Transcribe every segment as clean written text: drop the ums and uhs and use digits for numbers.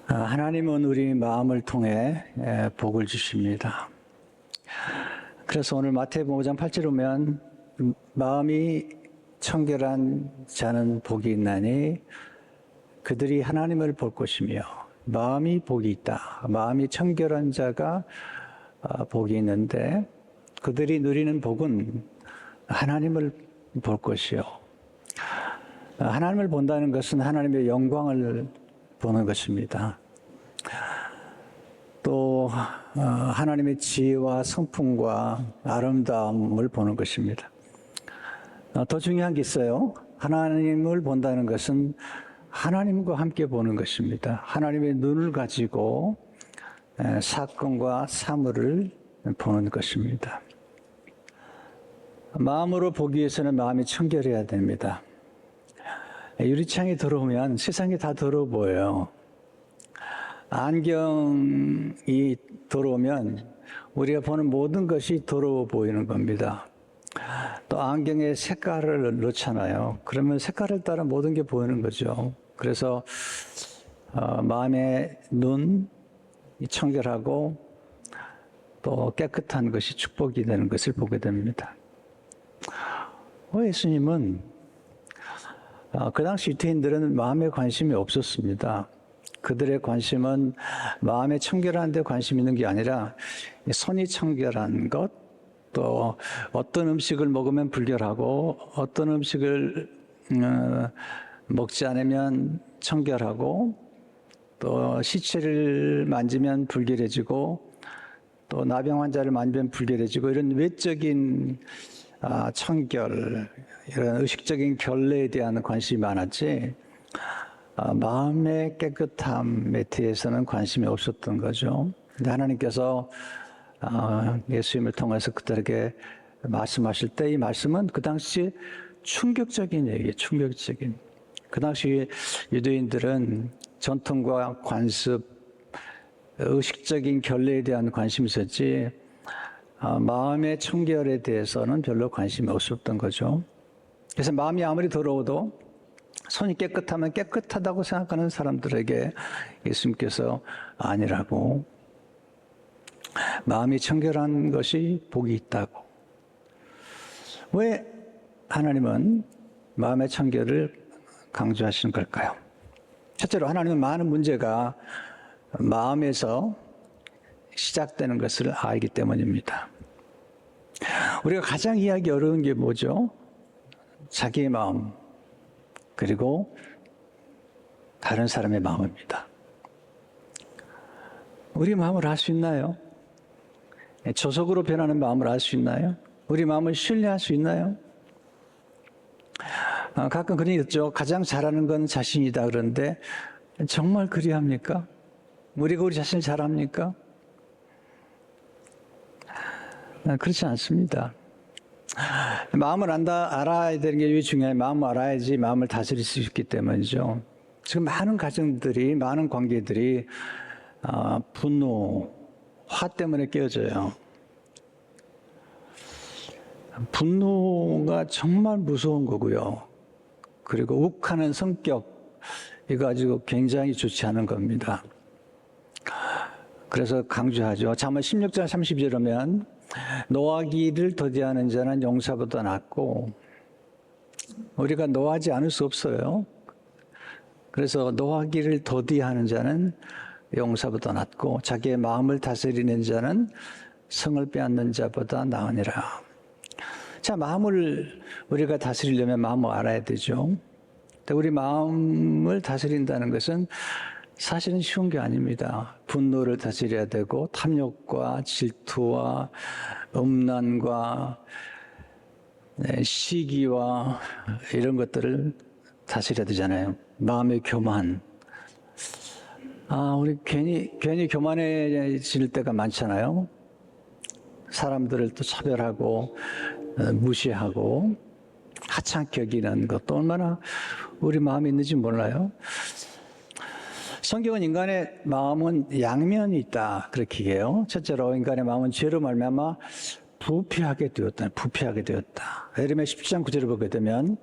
하나님은 우리 마음을 통해 복을 주십니다. 그래서 오늘 마태복음 5장 8절에 보면 마음이 청결한 자는 복이 있나니 그들이 하나님을 볼 것이며 마음이 복이 있다. 마음이 청결한 자가 복이 있는데 그들이 누리는 복은 하나님을 볼 것이요. 하나님을 본다는 것은 하나님의 영광을 보는 것입니다. 또 하나님의 지혜와 성품과 아름다움을 보는 것입니다. 더 중요한 게 있어요. 하나님을 본다는 것은 하나님과 함께 보는 것입니다. 하나님의 눈을 가지고 사건과 사물을 보는 것입니다. 마음으로 보기 위해서는 마음이 청결해야 됩니다. 유리창이 더러우면 세상이 다 더러워 보여요. 안경이 더러우면 우리가 보는 모든 것이 더러워 보이는 겁니다. 또 안경에 색깔을 넣잖아요. 그러면 색깔을 따라 모든 게 보이는 거죠. 그래서 마음의 눈이 청결하고 또 깨끗한 것이 축복이 되는 것을 보게 됩니다. 예수님은 그 당시 유대인들은 마음에 관심이 없었습니다. 그들의 관심은 마음에 청결한 데 관심 있는 게 아니라 손이 청결한 것, 또 어떤 음식을 먹으면 불결하고 어떤 음식을 먹지 않으면 청결하고 또 시체를 만지면 불결해지고 또 나병 환자를 만지면 불결해지고 이런 외적인 청결, 이런 의식적인 결례에 대한 관심이 많았지 마음의 깨끗함에 대해서는 관심이 없었던 거죠. 근데 하나님께서 예수님을 통해서 그들에게 말씀하실 때 이 말씀은 그 당시 충격적인 얘기예요. 충격적인. 그 당시 유대인들은 전통과 관습, 의식적인 결례에 대한 관심이 있었지 마음의 청결에 대해서는 별로 관심이 없었던 거죠. 그래서 마음이 아무리 더러워도 손이 깨끗하면 깨끗하다고 생각하는 사람들에게 예수님께서 아니라고, 마음이 청결한 것이 복이 있다고. 왜 하나님은 마음의 청결을 강조하시는 걸까요? 첫째로 하나님은 많은 문제가 마음에서 시작되는 것을 알기 때문입니다. 우리가 가장 이해하기 어려운 게 뭐죠? 자기의 마음, 그리고 다른 사람의 마음입니다. 우리 마음을 알 수 있나요? 조속으로 변하는 마음을 알 수 있나요? 우리 마음을 신뢰할 수 있나요? 가끔 그런 게 있죠. 가장 잘하는 건 자신이다 그러는데 정말 그리합니까? 우리가 우리 자신을 잘 압니까? 그렇지 않습니다. 마음을 알아야 되는 게 왜 중요해요? 마음을 알아야지 마음을 다스릴 수 있기 때문이죠. 지금 많은 가정들이, 많은 관계들이 분노, 화 때문에 깨어져요. 분노가 정말 무서운 거고요. 그리고 욱하는 성격, 이거 가지고 굉장히 좋지 않은 겁니다. 그래서 강조하죠. 잠언 16장 30절에 보면 노하기를 더디하는 자는 용사보다 낫고, 우리가 노하지 않을 수 없어요. 그래서 노하기를 더디하는 자는 용사보다 낫고 자기의 마음을 다스리는 자는 성을 빼앗는 자보다 나으니라. 자, 마음을 우리가 다스리려면 마음을 알아야 되죠. 우리 마음을 다스린다는 것은 사실은 쉬운 게 아닙니다. 분노를 다스려야 되고 탐욕과 질투와 음란과 시기와 이런 것들을 다스려야 되잖아요. 마음의 교만. 우리 괜히 교만해질 때가 많잖아요. 사람들을 또 차별하고 무시하고 하찮게 여기는 것도 얼마나 우리 마음에 있는지 몰라요. 성경은 인간의 마음은 양면이 있다 그렇게 얘기해요. 첫째로 인간의 마음은 죄로 말미암아 부패하게 되었다. 예레미야 17장 9절을 보게 되면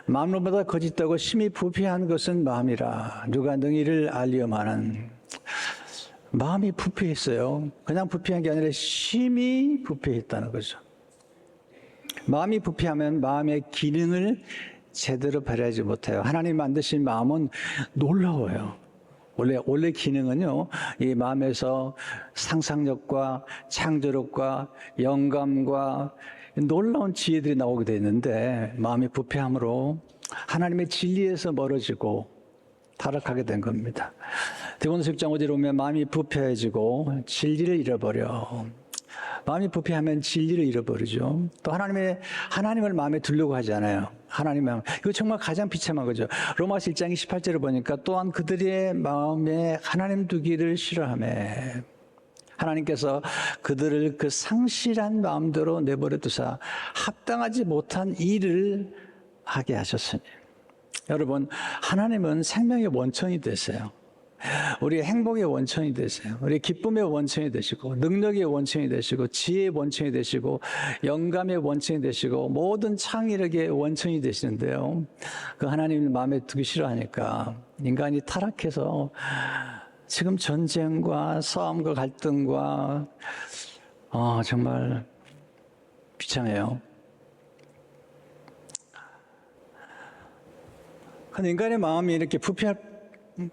마음보다 거짓되고 심히 부패한 것은 마음이라 누가 능히를 알리어마는. 마음이 부패했어요. 그냥 부패한 게 아니라 심히 부패했다는 거죠. 마음이 부패하면 마음의 기능을 제대로 발휘하지 못해요. 하나님 만드신 마음은 놀라워요. 원래 기능은요, 이 마음에서 상상력과 창조력과 영감과 놀라운 지혜들이 나오게 되어 있는데, 마음이 부패함으로 하나님의 진리에서 멀어지고 타락하게 된 겁니다. 디모데후서 6장 5절에 보면 마음이 부패해지고 진리를 잃어버려. 마음이 부패하면 진리를 잃어버리죠. 또 하나님을 마음에 두려고 하지 않아요. 하나님의 이거 정말 가장 비참한 거죠. 로마서 1장 28절을 보니까 또한 그들의 마음에 하나님 두기를 싫어하며 하나님께서 그들을 그 상실한 마음대로 내버려 두사 합당하지 못한 일을 하게 하셨으니. 여러분, 하나님은 생명의 원천이 되세요. 우리의 행복의 원천이 되세요. 우리의 기쁨의 원천이 되시고 능력의 원천이 되시고 지혜의 원천이 되시고 영감의 원천이 되시고 모든 창의력의 원천이 되시는데요. 그 하나님을 마음에 두기 싫어하니까 인간이 타락해서 지금 전쟁과 싸움과 갈등과 정말 비참해요. 근데 인간의 마음이 이렇게 부패할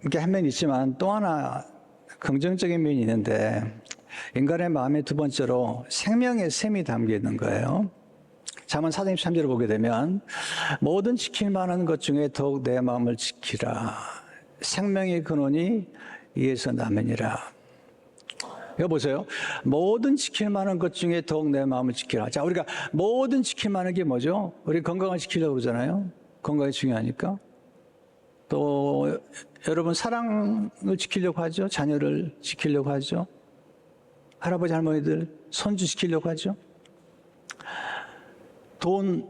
이렇게 한 면이 있지만 또 하나 긍정적인 면이 있는데, 인간의 마음의 두 번째로 생명의 셈이 담겨 있는 거예요. 잠언 4장 23절을 보게 되면 모든 지킬 만한 것 중에 더욱 내 마음을 지키라. 생명의 근원이 이에서 나면이라. 이거 보세요. 모든 지킬 만한 것 중에 더욱 내 마음을 지키라. 자, 우리가 모든 지킬 만한 게 뭐죠? 우리 건강을 지키려고 그러잖아요. 건강이 중요하니까. 또 여러분 사랑을 지키려고 하죠. 자녀를 지키려고 하죠. 할아버지 할머니들 손주 지키려고 하죠. 돈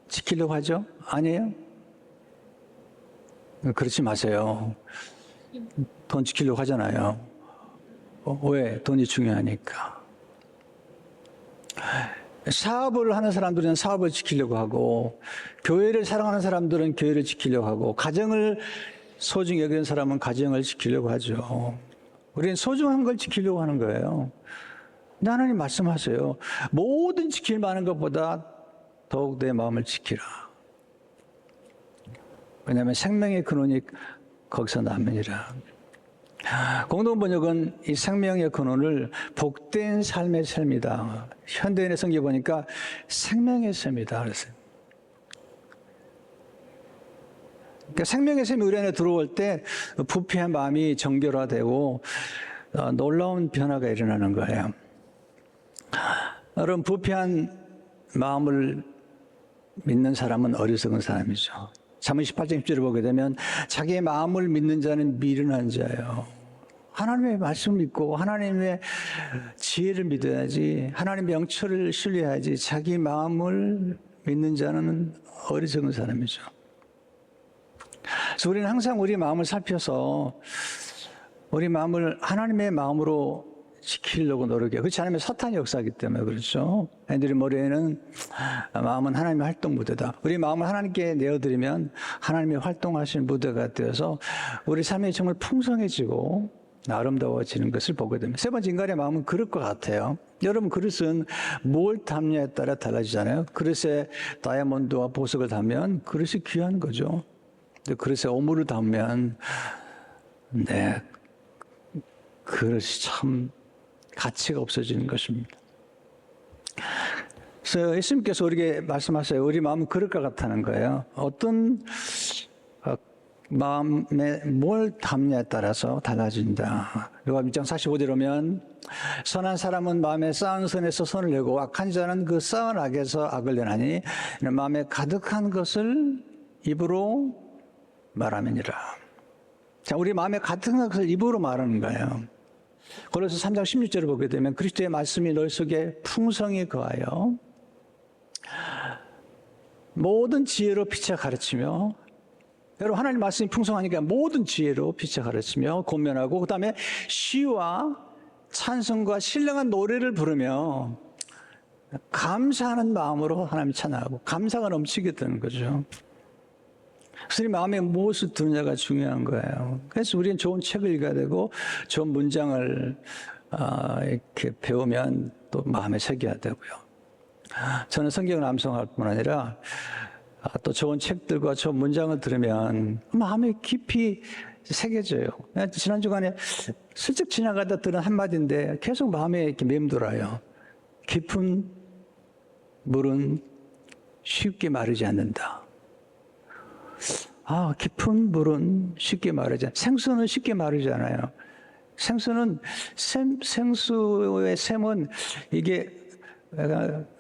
지키려고 하죠. 아니에요? 그렇지 마세요. 돈 지키려고 하잖아요. 왜? 돈이 중요하니까. 사업을 하는 사람들은 사업을 지키려고 하고, 교회를 사랑하는 사람들은 교회를 지키려고 하고, 가정을 소중히 여기는 사람은 가정을 지키려고 하죠. 우리는 소중한 걸 지키려고 하는 거예요. 근데 하나님 말씀하세요. 모든 지킬 만한 것보다 더욱 내 마음을 지키라. 왜냐하면 생명의 근원이 거기서 나면이라. 공동번역은 이 생명의 근원을 복된 삶의 셈이다. 현대인의 성경 보니까 생명의 셈이다 그랬어요. 그러니까 생명의 셈이 우리 안에 들어올 때 부패한 마음이 정결화되고 놀라운 변화가 일어나는 거예요. 여러분, 부패한 마음을 믿는 사람은 어리석은 사람이죠. 잠언 18장 10절을 보게 되면 자기의 마음을 믿는 자는 미련한 자예요. 하나님의 말씀을 믿고 하나님의 지혜를 믿어야지, 하나님의 영처를 신뢰해야지. 자기 마음을 믿는 자는 어리석은 사람이죠. 그래서 우리는 항상 우리 마음을 살펴서 우리 마음을 하나님의 마음으로 지키려고 노력해요. 그렇지 않으면 사탄이 역사하기 때문에 그렇죠. 앤드류 모레는 마음은 하나님의 활동 무대다. 우리 마음을 하나님께 내어드리면 하나님의 활동하신 무대가 되어서 우리 삶이 정말 풍성해지고 아름다워지는 것을 보게 됩니다. 세 번째, 인간의 마음은 그릇과 같아요. 여러분, 그릇은 뭘 담냐에 따라 달라지잖아요. 그릇에 다이아몬드와 보석을 담으면 그릇이 귀한 거죠. 근데 그릇에 오물을 담으면 그릇이 참 가치가 없어지는 것입니다. 그래서 예수님께서 우리에게 말씀하세요. 우리 마음은 그릇과 같다는 거예요. 어떤 마음에 뭘 담냐에 따라서 달라진다. 요한복음 6장 45절에 오면 선한 사람은 마음에 쌓은 선에서 선을 내고 악한 자는 그 쌓은 악에서 악을 내나니 마음에 가득한 것을 입으로 말하느니라. 자, 우리 마음에 가득한 것을 입으로 말하는 거예요. 고린도서 3장 16절을 보게 되면 그리스도의 말씀이 너희 속에 풍성히 거하여 모든 지혜로 피차 가르치며, 여러분 하나님 말씀이 풍성하니까 모든 지혜로 피차 가르치며 권면하고, 그 다음에 시와 찬송과 신령한 노래를 부르며 감사하는 마음으로 하나님 찬양하고, 감사가 넘치게 되는 거죠. 그래서 우리 마음에 무엇을 두느냐가 중요한 거예요. 그래서 우리는 좋은 책을 읽어야 되고 좋은 문장을 이렇게 배우면 또 마음에 새겨야 되고요. 저는 성경을 암송할 뿐 아니라 또 좋은 책들과 좋은 문장을 들으면 마음에 깊이 새겨져요. 지난 주간에 슬쩍 지나가다 들은 한마디인데 계속 마음에 이렇게 맴돌아요. 깊은 물은 쉽게 마르지 않는다. 깊은 물은 쉽게 마르지 않는다. 생수는 쉽게 마르지 않아요. 생수는 생수의 샘은 이게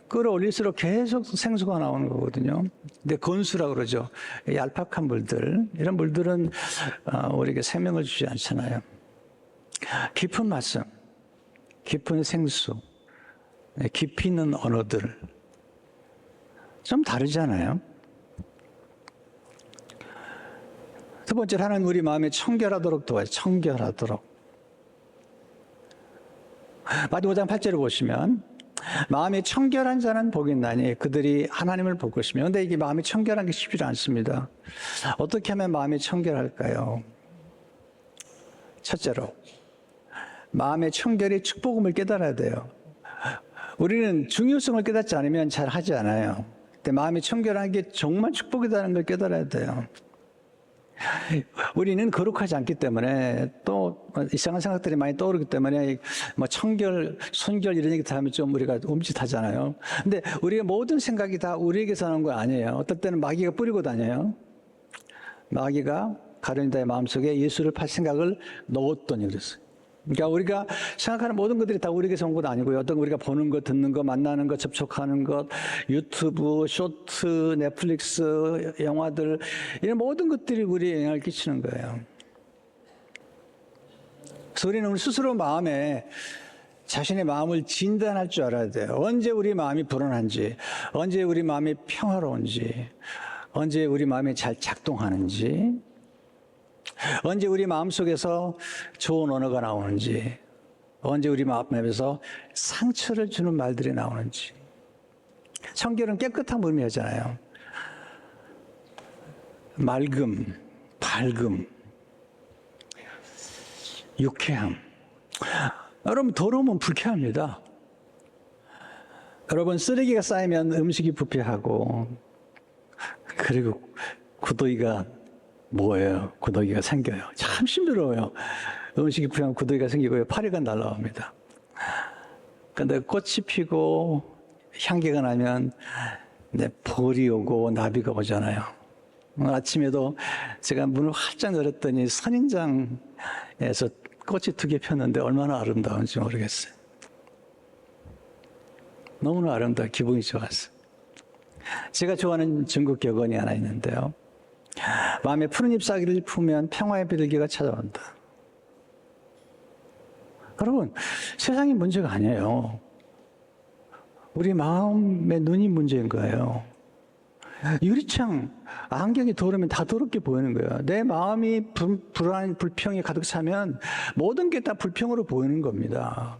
끌어올릴수록 계속 생수가 나오는 거거든요. 근데 건수라고 그러죠. 얄팍한 물들, 이런 물들은 우리에게 생명을 주지 않잖아요. 깊은 말씀, 깊은 생수, 깊이 있는 언어들 좀 다르잖아요. 두 번째로 하나님 우리 마음에 청결하도록 도와요. 청결하도록. 마태복음 5장 8절을 보시면 마음이 청결한 자는 복이 있나니 그들이 하나님을 볼 것이며. 그런데 이게 마음이 청결한 게 쉽지 않습니다. 어떻게 하면 마음이 청결할까요? 첫째로 마음의 청결이 축복음을 깨달아야 돼요. 우리는 중요성을 깨닫지 않으면 잘 하지 않아요. 근데 마음이 청결한 게 정말 축복이라는 걸 깨달아야 돼요. 우리는 거룩하지 않기 때문에 또 이상한 생각들이 많이 떠오르기 때문에 뭐 청결, 순결 이런 얘기 다 하면 좀 우리가 움찔하잖아요. 근데 우리의 모든 생각이 다 우리에게서 나온 거 아니에요. 어떨 때는 마귀가 뿌리고 다녀요. 마귀가 가룟유다의 마음속에 예수를 팔 생각을 넣었더니 그랬어요. 그러니까 우리가 생각하는 모든 것들이 다 우리에게서 온 것 아니고요. 어떤 우리가 보는 것, 듣는 것, 만나는 것, 접촉하는 것, 유튜브, 쇼트, 넷플릭스, 영화들 이런 모든 것들이 우리에 영향을 끼치는 거예요. 그래서 우리는 우리 스스로 마음에 자신의 마음을 진단할 줄 알아야 돼요. 언제 우리 마음이 불안한지, 언제 우리 마음이 평화로운지, 언제 우리 마음이 잘 작동하는지, 언제 우리 마음속에서 좋은 언어가 나오는지, 언제 우리 마음에서 상처를 주는 말들이 나오는지. 청결은 깨끗함을 의미하잖아요. 맑음, 밝음, 유쾌함. 여러분, 더러우면 불쾌합니다. 여러분, 쓰레기가 쌓이면 음식이 부패하고, 그리고 구더기가 뭐예요? 구더기가 생겨요. 참 힘들어요. 음식이 부패하면 구더기가 생기고요. 파리가 날아옵니다. 근데 꽃이 피고 향기가 나면 벌이 오고 나비가 오잖아요. 오늘 아침에도 제가 문을 활짝 열었더니 선인장에서 꽃이 2개 폈는데 얼마나 아름다운지 모르겠어요. 너무나 아름다워 기분이 좋았어요. 제가 좋아하는 중국 격언이 하나 있는데요. 마음에 푸른 잎사귀를 품으면 평화의 비둘기가 찾아온다. 여러분, 세상이 문제가 아니에요. 우리 마음의 눈이 문제인 거예요. 유리창, 안경이 더러우면 다 더럽게 보이는 거예요. 내 마음이 불안, 불평이 가득 차면 모든 게 다 불평으로 보이는 겁니다.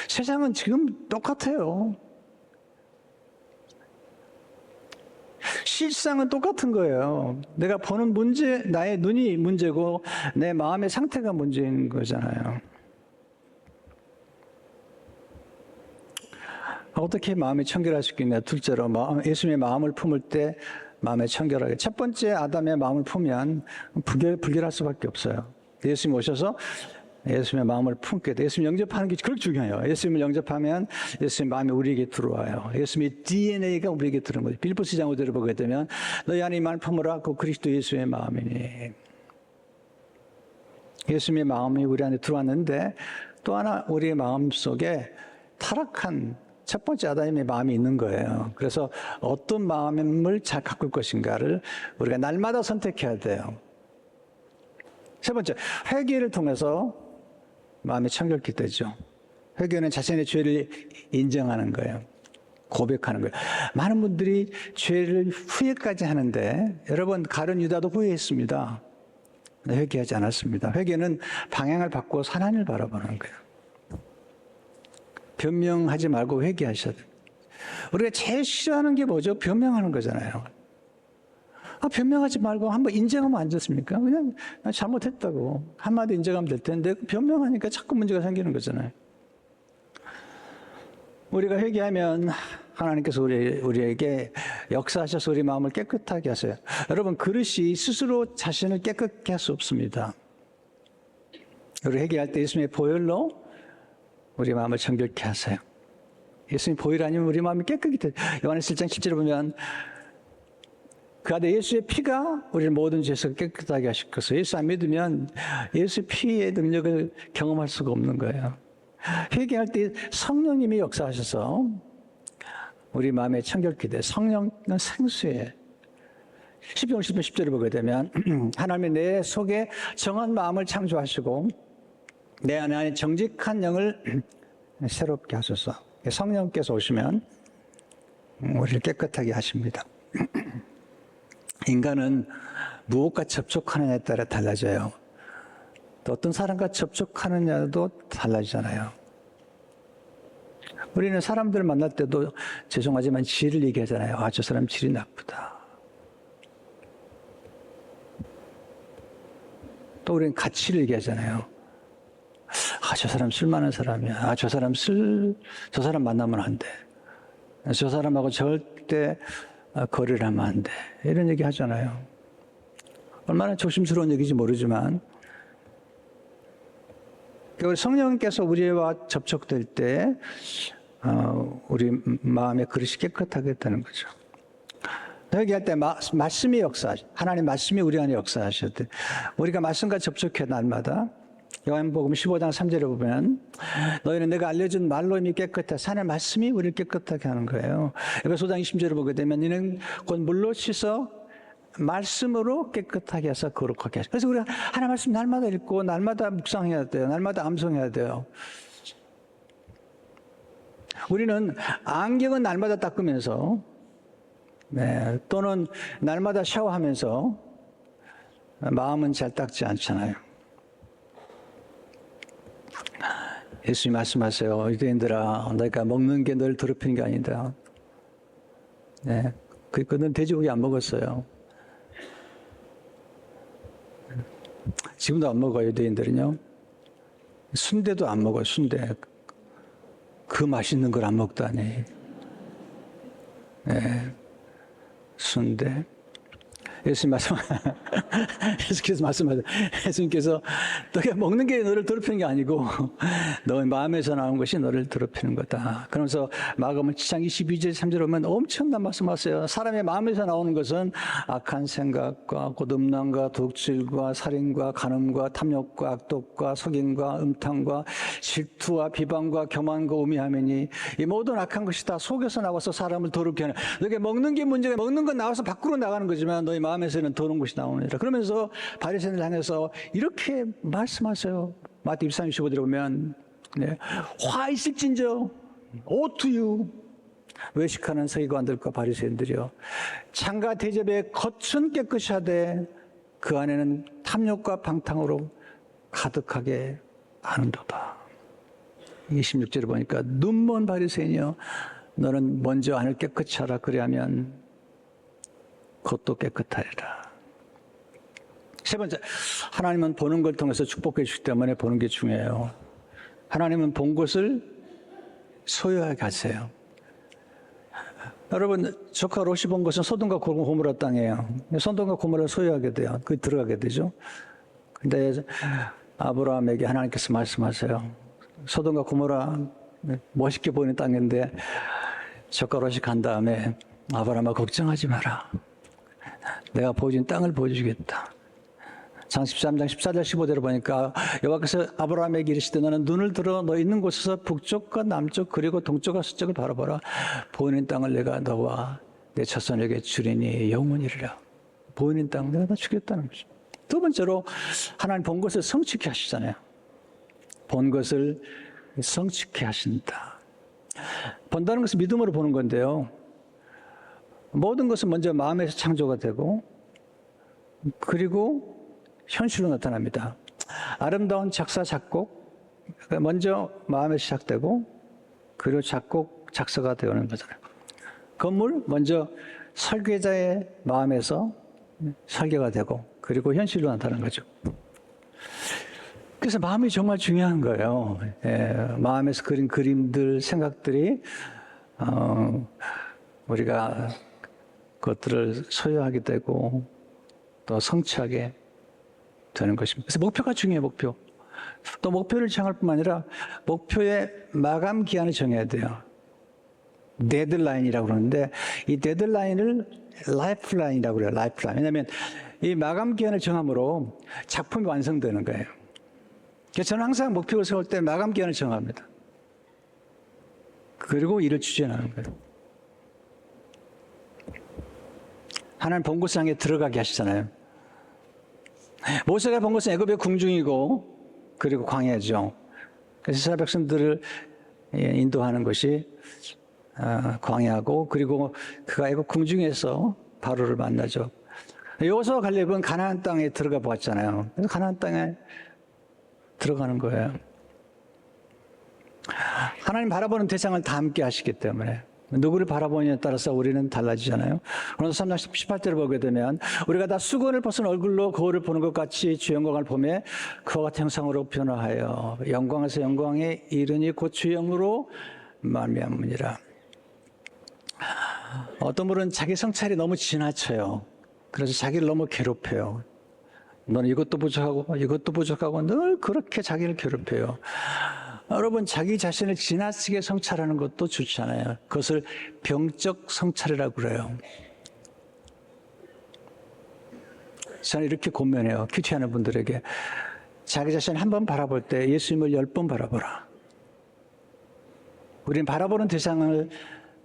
세상은 지금 똑같아요. 실상은 똑같은 거예요. 내가 보는 문제, 나의 눈이 문제고 내 마음의 상태가 문제인 거잖아요. 어떻게 마음이 청결할 수 있겠냐? 둘째로 예수님의 마음을 품을 때 마음에 청결하게. 첫 번째 아담의 마음을 품으면 불결할 수밖에 없어요. 예수님 오셔서 예수님의 마음을 품게 돼. 예수님 영접하는 게 그렇게 중요해요. 예수님을 영접하면 예수님의 마음이 우리에게 들어와요. 예수님의 DNA가 우리에게 들어오는 거죠. 빌립보서 2장 5절을 보게 되면 너희 안에 마음을 품으라. 그 그리스도 예수의 마음이니. 예수님의 마음이 우리 안에 들어왔는데 또 하나 우리의 마음 속에 타락한 첫 번째 아담의 마음이 있는 거예요. 그래서 어떤 마음을 잘 가꿀 것인가를 우리가 날마다 선택해야 돼요. 세 번째, 회개를 통해서 마음이 청결케 되죠. 회개는 자신의 죄를 인정하는 거예요. 고백하는 거예요. 많은 분들이 죄를 후회까지 하는데 여러분, 가룟 유다도 후회했습니다. 회개하지 않았습니다. 회개는 방향을 바꾸어 하나님을 바라보는 거예요. 변명하지 말고 회개하셔야 돼요. 우리가 제일 싫어하는 게 뭐죠? 변명하는 거잖아요. 변명하지 말고 한번 인정하면 안 좋습니까? 그냥 나 잘못했다고 한마디 인정하면 될 텐데 변명하니까 자꾸 문제가 생기는 거잖아요. 우리가 회개하면 하나님께서 우리에게 역사하셔서 우리 마음을 깨끗하게 하세요. 여러분, 그릇이 스스로 자신을 깨끗게 할 수 없습니다. 우리 회개할 때 예수님의 보혈로 우리 마음을 정결케 하세요. 예수님 보혈 아니면 우리 마음이 깨끗이 돼요. 요한일서 1장 7절에 보면 그 아들 예수의 피가 우리를 모든 죄에서 깨끗하게 하실 것을, 예수 안 믿으면 예수의 피의 능력을 경험할 수가 없는 거예요. 회개할 때 성령님이 역사하셔서 우리 마음에 청결케 돼. 성령은 생수예요. 시편 50편 10절을 보게 되면 하나님이 내 속에 정한 마음을 창조하시고 내 안에 정직한 영을 새롭게 하소서. 성령께서 오시면 우리를 깨끗하게 하십니다. 인간은 무엇과 접촉하느냐에 따라 달라져요. 또 어떤 사람과 접촉하느냐도 달라지잖아요. 우리는 사람들을 만날 때도 죄송하지만 질을 얘기하잖아요. 아, 저 사람 질이 나쁘다. 또 우리는 가치를 얘기하잖아요. 아, 저 사람 술 많은 사람이야. 아, 저 사람 만나면 안 돼. 저 사람하고 절대 거래를 하면 안 돼. 이런 얘기 하잖아요. 얼마나 조심스러운 얘기인지 모르지만, 성령께서 우리와 접촉될 때, 우리 마음의 그릇이 깨끗하게 되는 거죠. 회개할 때 말씀이 역사하셔. 하나님 말씀이 우리 안에 역사하셔야 돼. 우리가 말씀과 접촉해 날마다. 요한복음 15장 3절에 보면 너희는 내가 알려준 말로 이미 깨끗해. 하나님의 말씀이 우리를 깨끗하게 하는 거예요. 에베소 5장 20절에 보게 되면 너희는 곧 물로 씻어 말씀으로 깨끗하게 해서 거룩하게 하셔. 그래서 우리가 하나님 말씀 날마다 읽고 날마다 묵상해야 돼요. 날마다 암송해야 돼요. 우리는 안경은 날마다 닦으면서 또는 날마다 샤워하면서 마음은 잘 닦지 않잖아요. 예수님 말씀하세요. 유대인들아, 너희가 먹는 게 너를 더럽히는 게 아니다. 그러니까 너는 돼지고기 안 먹었어요. 지금도 안 먹어요, 유대인들은요. 순대도 안 먹어요, 순대. 그 맛있는 걸 안 먹다니. 순대. 예수께서 말씀하세요. 예수님께서 너가 먹는 게 너를 더럽히는 게 아니고 너의 마음에서 나온 것이 너를 더럽히는 거다. 그러면서 마가복음 7장 22절 3절에 보면 엄청난 말씀하세요. 사람의 마음에서 나오는 것은 악한 생각과 고음란과 독질과 살인과 간음과 탐욕과 악독과 속임과 음탕과 질투와 비방과 교만과 우매함이니 이 모든 악한 것이 다 속에서 나와서 사람을 더럽게 하는. 너게 먹는 게 문제가, 먹는 건 나와서 밖으로 나가는 거지만 너희 마음에서는 더러운 것이 나오느니라. 그러면서 바리새인을 향해서 이렇게 말씀하세요. 마태 23, 25절에 보면 화 있을진저 오투유 외식하는 서기관들과 바리새인들이요 창과 대접에 겉은 깨끗이 하되 그 안에는 탐욕과 방탕으로 가득하게 하는도다. 26절에 보니까 눈먼 바리새인이여 너는 먼저 안을 깨끗이 하라. 그리하면 겉도 깨끗하리라. 세 번째, 하나님은 보는 걸 통해서 축복해 주시기 때문에 보는 게 중요해요. 하나님은 본 것을 소유하게 하세요. 여러분, 조카 롯이 본 것은 소돔과 고모라 땅이에요. 소돔과 고모라를 소유하게 돼요. 그 들어가게 되죠. 근데 아브라함에게 하나님께서 말씀하세요. 소돔과 고모라 멋있게 보이는 땅인데 조카 롯이 간 다음에 아브라함아 걱정하지 마라. 내가 보여준 땅을 보여주겠다. 장 13장 14절 15절을 보니까 여호와께서 아브라함에게 이르시되 너는 눈을 들어 너 있는 곳에서 북쪽과 남쪽 그리고 동쪽과 서쪽을 바라보라. 보이는 땅을 내가 너와 내 자손에게 주리니 영원이리라. 보이는 땅 내가 다 주겠다는 거죠. 두 번째로 하나님 본 것을 성취케 하시잖아요. 본 것을 성취케 하신다. 본다는 것은 믿음으로 보는 건데요. 모든 것은 먼저 마음에서 창조가 되고 그리고 현실로 나타납니다. 아름다운 작사, 작곡 먼저 마음에서 시작되고 그리고 작곡, 작사가 되는 거잖아요. 건물 먼저 설계자의 마음에서 설계가 되고 그리고 현실로 나타나는 거죠. 그래서 마음이 정말 중요한 거예요. 마음에서 그린 그림들, 생각들이 우리가 그것들을 소유하게 되고 또 성취하게 되는 것입니다. 그래서 목표가 중요해요. 목표. 또 목표를 정할 뿐만 아니라 목표의 마감 기한을 정해야 돼요. 데드라인이라고 그러는데 이 데드라인을 라이프라인이라고 그래요. 라이프라인. 왜냐하면 이 마감 기한을 정함으로 작품이 완성되는 거예요. 그래서 저는 항상 목표를 세울 때 마감 기한을 정합니다. 그리고 일을 추진하는 거예요. 하나님 본 곳을 향해 들어가게 하시잖아요. 모세가 본 곳은 애굽의 궁중이고 그리고 광야죠. 그래서 이스라엘 백성들을 인도하는 것이 광야고 그리고 그가 애굽 궁중에서 바로를 만나죠. 여호수아 갈렙은 가나안 땅에 들어가 보았잖아요. 그래서 가나안 땅에 들어가는 거예요. 하나님 바라보는 대상을 다 함께 하시기 때문에 누구를 바라보느냐에 따라서 우리는 달라지잖아요. 그래서 3장 18절을 보게 되면 우리가 다 수건을 벗은 얼굴로 거울을 보는 것 같이 주 영광을 보며 그와 같은 형상으로 변화하여 영광에서 영광에 이르니 곧 주 영으로 말미암으니라. 어떤 분은 자기 성찰이 너무 지나쳐요. 그래서 자기를 너무 괴롭혀요. 너는 이것도 부족하고 늘 그렇게 자기를 괴롭혀요. 여러분 자기 자신을 지나치게 성찰하는 것도 좋지 않아요. 그것을 병적 성찰이라고 그래요. 저는 이렇게 권면해요. 큐티하는 분들에게 자기 자신을 한 번 바라볼 때 예수님을 10번 바라보라. 우리는 바라보는 대상을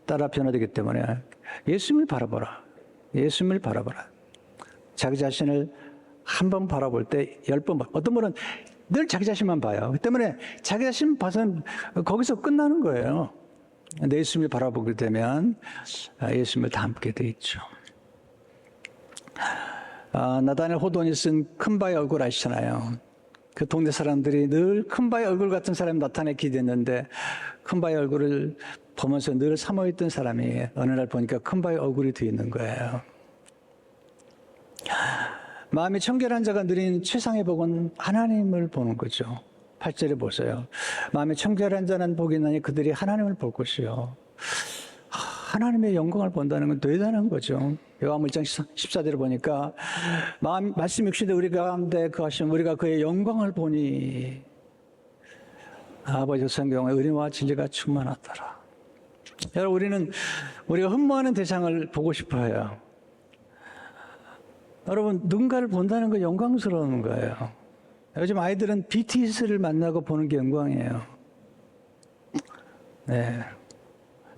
따라 변화되기 때문에 예수님을 바라보라. 예수님을 바라보라. 자기 자신을 한 번 바라볼 때 10번 바라. 어떤 분은 늘 자기 자신만 봐요. 그 때문에 자기 자신 봐서는 거기서 끝나는 거예요. 예수님을 바라보게 되면 예수님을 닮게 돼 있죠. 나다넬 호돈이 쓴 큰 바의 얼굴 아시잖아요. 그 동네 사람들이 늘 큰 바의 얼굴 같은 사람이 나타내 기대했는데 큰 바의 얼굴을 보면서 늘 사모했던 사람이 어느 날 보니까 큰 바의 얼굴이 되어 있는 거예요. 마음이 청결한 자가 누리는 최상의 복은 하나님을 보는 거죠. 8절에 보세요. 마음이 청결한 자는 복이 있나니 그들이 하나님을 볼 것이요. 하나님의 영광을 본다는 건 대단한 거죠. 요한복음 1장 14절에 보니까 말씀 육신에 우리 가운데 거하시면 우리가 그의 영광을 보니 아버지 성경에 의리와 진리가 충만하더라. 여러분 우리가 흠모하는 대상을 보고 싶어 해요. 여러분 누군가를 본다는 건 영광스러운 거예요. 요즘 아이들은 BTS를 만나고 보는 게 영광이에요. 네.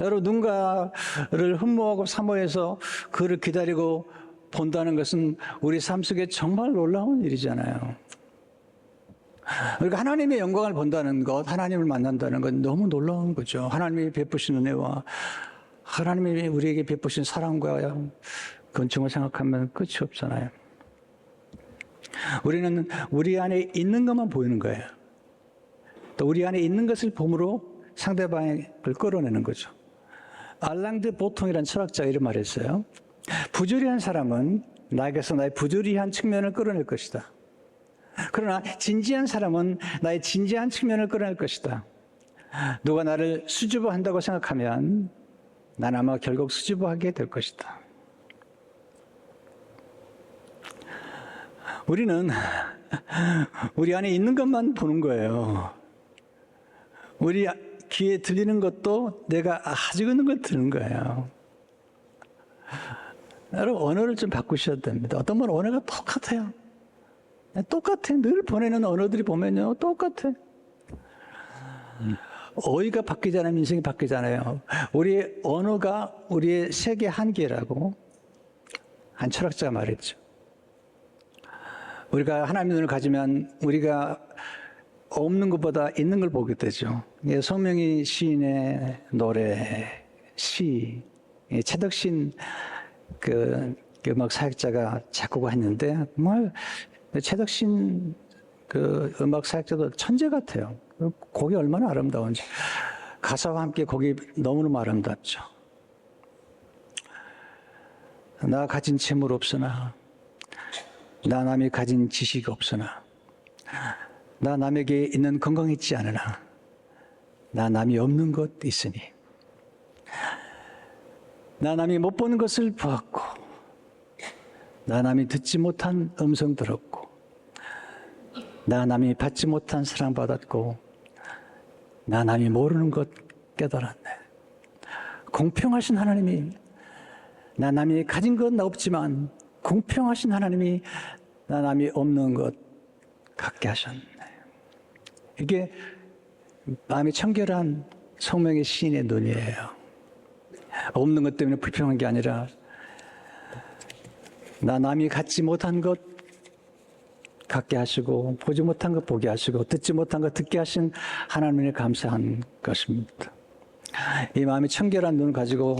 여러분 누군가를 흠모하고 사모해서 그를 기다리고 본다는 것은 우리 삶 속에 정말 놀라운 일이잖아요. 우리가 하나님의 영광을 본다는 것, 하나님을 만난다는 건 너무 놀라운 거죠. 하나님이 베푸신 은혜와 하나님이 우리에게 베푸신 사랑과 건축을 생각하면 끝이 없잖아요. 우리는 우리 안에 있는 것만 보이는 거예요. 또 우리 안에 있는 것을 봄으로 상대방을 끌어내는 거죠. 알랑 드 보통이라는 철학자가 이런 말을 했어요. 부조리한 사람은 나에게서 나의 부조리한 측면을 끌어낼 것이다. 그러나 진지한 사람은 나의 진지한 측면을 끌어낼 것이다. 누가 나를 수줍어한다고 생각하면 난 아마 결국 수줍어하게 될 것이다. 우리는 우리 안에 있는 것만 보는 거예요. 우리 귀에 들리는 것도 내가 가지고 있는 걸 듣는 거예요. 여러분 언어를 좀 바꾸셔야 됩니다. 어떤 분은 언어가 똑같아요. 똑같아. 늘 보내는 언어들이 보면요 똑같아. 어휘가 바뀌지 않으면 인생이 바뀌잖아요. 우리의 언어가 우리의 세계 한계라고 한 철학자가 말했죠. 우리가 하나님의 눈을 가지면 우리가 없는 것보다 있는 걸 보게 되죠. 손명희 시인의 노래, 시, 최덕신 그 음악 사역자가 작곡을 했는데 정말 최덕신 그 음악 사역자도 천재 같아요. 곡이 얼마나 아름다운지. 가사와 함께 곡이 너무너무 아름답죠. 나 가진 재물 없으나 나 남이 가진 지식이 없으나, 나 남에게 있는 건강이 있지 않으나, 나 남이 없는 것 있으니, 나 남이 못 보는 것을 보았고, 나 남이 듣지 못한 음성 들었고, 나 남이 받지 못한 사랑 받았고, 나 남이 모르는 것 깨달았네. 공평하신 하나님이 나 남이 가진 건 없지만 공평하신 하나님이 나 남이 없는 것 갖게 하셨네. 이게 마음이 청결한 성령의 시인의 눈이에요. 없는 것 때문에 불평한 게 아니라 나 남이 갖지 못한 것 갖게 하시고 보지 못한 것 보게 하시고 듣지 못한 것 듣게 하신 하나님에 감사한 것입니다. 이 마음이 청결한 눈을 가지고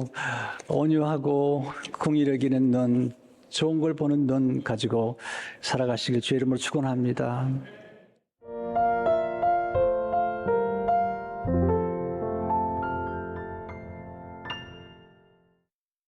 온유하고 긍휼히 여기는 눈, 좋은 걸 보는 눈 가지고 살아가시길 주의 이름으로 축원합니다.